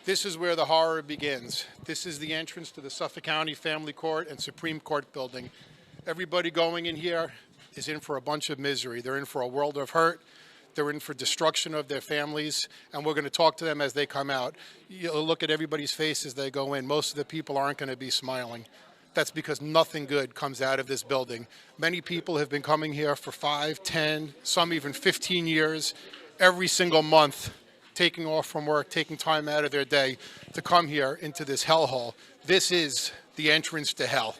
This is where the horror begins. This is the entrance to the Suffolk County Family Court and Supreme Court building. Everybody going in here is in for a bunch of misery. They're in for a world of hurt. They're in for destruction of their families, and we're going to talk to them as they come out. You'll look at everybody's face as they go in. Most of the people aren't going to be smiling. That's because nothing good comes out of this building. Many people have been coming here for 5, 10, some even 15 years, every single month, taking off from work, taking time out of their day to come here into this hellhole. This is the entrance to hell.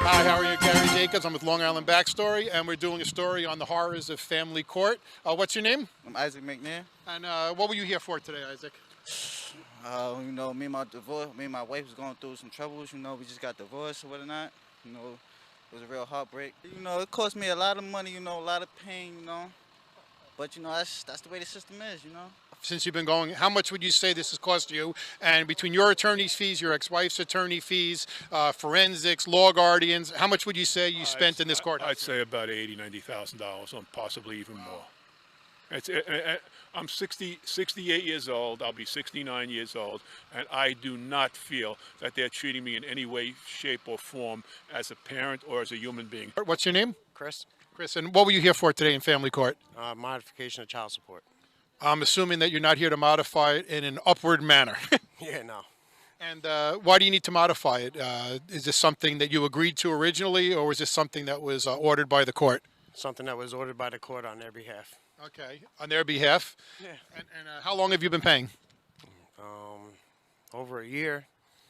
Hi, how are you? Gary Jacobs. I'm with Long Island Backstory, and we're doing a story on the horrors of family court. What's your name? I'm Isaac McNair. And what were you here for today, Isaac? You know, me and my wife was going through some troubles. You know, we just got divorced or whatnot. You know, it was a real heartbreak. You know, it cost me a lot of money. You know, a lot of pain. You know, but you know, that's the way the system is. You know. Since you've been going, how much would you say this has cost you? And between your attorney's fees, your ex-wife's attorney fees, forensics, law guardians, how much would you say you spent in this courthouse? I'd say about $80,000, $90,000, or possibly even more. I'm 68 years old. I'll be 69 years old, and I do not feel that they're treating me in any way, shape, or form as a parent or as a human being. What's your name? Chris. Chris, and what were you here for today in family court? Modification of child support. I'm assuming that you're not here to modify it in an upward manner. Yeah, no. And why do you need to modify it? Is this something that you agreed to originally, or was this something that was ordered by the court? Something that was ordered by the court on their behalf. Okay, on their behalf? Yeah. And how long have you been paying? Over a year.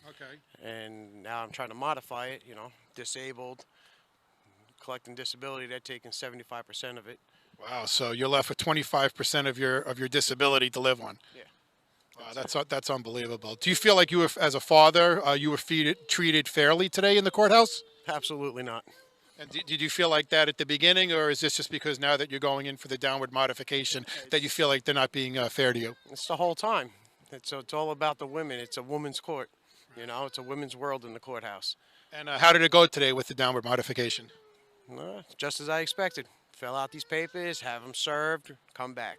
Okay. And now I'm trying to modify it, you know, disabled, collecting disability, they're taking 75% of it. Wow, so you're left with 25% of your disability to live on. Yeah. Wow, that's unbelievable. Do you feel like as a father, you were treated fairly today in the courthouse? Absolutely not. And did you feel like that at the beginning, or is this just because now that you're going in for the downward modification that you feel like they're not being fair to you? It's the whole time. It's all about the women. It's a women's court. You know, it's a women's world in the courthouse. And how did it go today with the downward modification? Just as I expected. Fill out these papers, have them served, come back.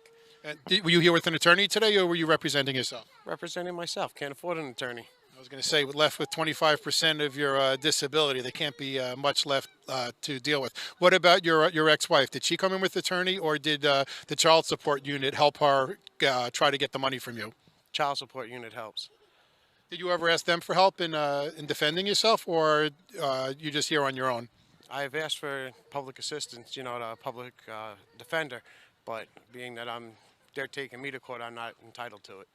Were you here with an attorney today, or were you representing yourself? Representing myself. Can't afford an attorney. I was going to say, left with 25% of your disability, there can't be much left to deal with. What about your ex-wife? Did she come in with an attorney, or did the child support unit help her try to get the money from you? Child support unit helps. Did you ever ask them for help in defending yourself, or you just here on your own? I've asked for public assistance, you know, the public defender, but being that they're taking me to court, I'm not entitled to it.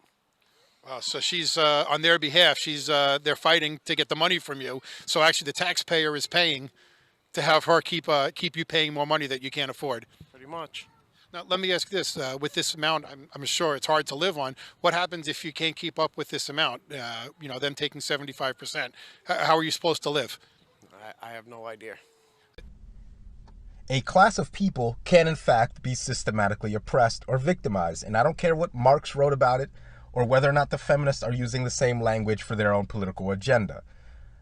So she's on their behalf. They're fighting to get the money from you. So actually, the taxpayer is paying to have her keep you paying more money that you can't afford. Pretty much. Now, let me ask this: with this amount, I'm sure it's hard to live on. What happens if you can't keep up with this amount? You know, them taking 75%. How are you supposed to live? I have no idea. A class of people can, in fact, be systematically oppressed or victimized, and I don't care what Marx wrote about it or whether or not the feminists are using the same language for their own political agenda.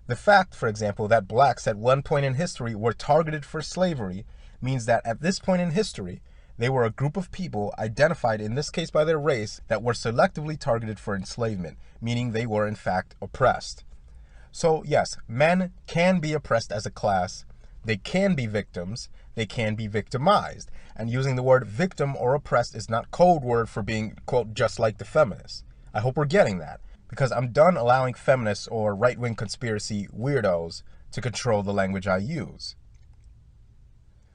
The fact, for example, that blacks at one point in history were targeted for slavery means that at this point in history, they were a group of people identified, in this case by their race, that were selectively targeted for enslavement, meaning they were, in fact, oppressed. So, yes, men can be oppressed as a class. They can be victims, they can be victimized, and using the word victim or oppressed is not code word for being, quote, just like the feminists. I hope we're getting that, because I'm done allowing feminists or right-wing conspiracy weirdos to control the language I use.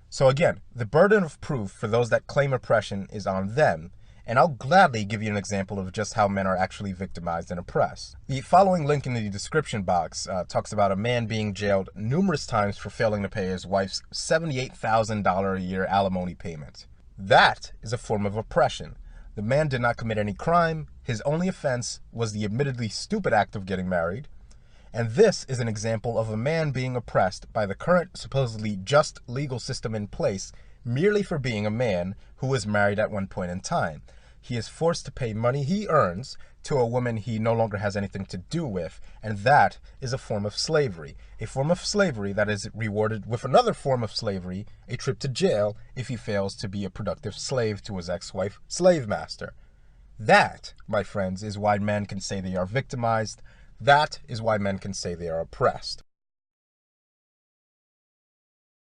So again, the burden of proof for those that claim oppression is on them, and I'll gladly give you an example of just how men are actually victimized and oppressed. The following link in the description box talks about a man being jailed numerous times for failing to pay his wife's $78,000 a year alimony payment. That is a form of oppression. The man did not commit any crime. His only offense was the admittedly stupid act of getting married. And this is an example of a man being oppressed by the current supposedly just legal system in place merely for being a man who was married at one point in time. He is forced to pay money he earns to a woman he no longer has anything to do with, and that is a form of slavery. A form of slavery that is rewarded with another form of slavery, a trip to jail, if he fails to be a productive slave to his ex-wife slave master. That, my friends, is why men can say they are victimized. That is why men can say they are oppressed.